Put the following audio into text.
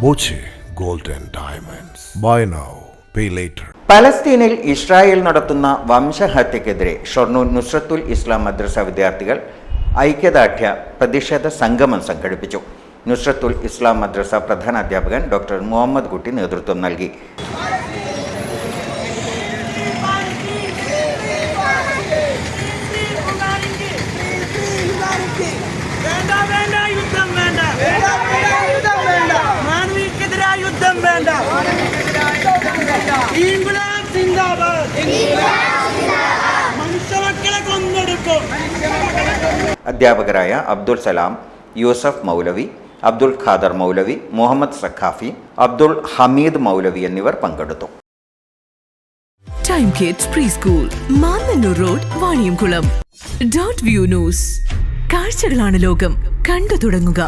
Boche gold and diamonds. Buy now, pay later. പലസ്തീനിൽ Israel നടത്തുന്ന വംശഹത്യക്കെതിരെ ഷൊർണൂർ നുസ്രത്തുൽ ഇസ്ലാം മദ്രസ വിദ്യാർത്ഥികൾ ഐക്യദാർഢ്യ പ്രതിഷേധ സംഗമം സംഘടിപ്പിച്ചു. നുസ്രത്തുൽ ഇസ്ലാം മദ്രസ പ്രധാനാധ്യാപകൻ ഡോക്ടർ മുഹമ്മദ് കുട്ടി നേതൃത്വം നൽകി. അധ്യാപകരായ അബ്ദുൽ സലാം, യൂസഫ് മൗലവി, അബ്ദുൽ ഖാദർ മൗലവി, മുഹമ്മദ് സഖാഫി, അബ്ദുൽ ഹമീദ് മൗലവി എന്നിവർ പങ്കെടുത്തു. Time kids pre school, Mannannur road, Vaniyamkulam. Dot view news. കാഴ്ചകളാണ് ലോകം, കണ്ടു തുടങ്ങുക.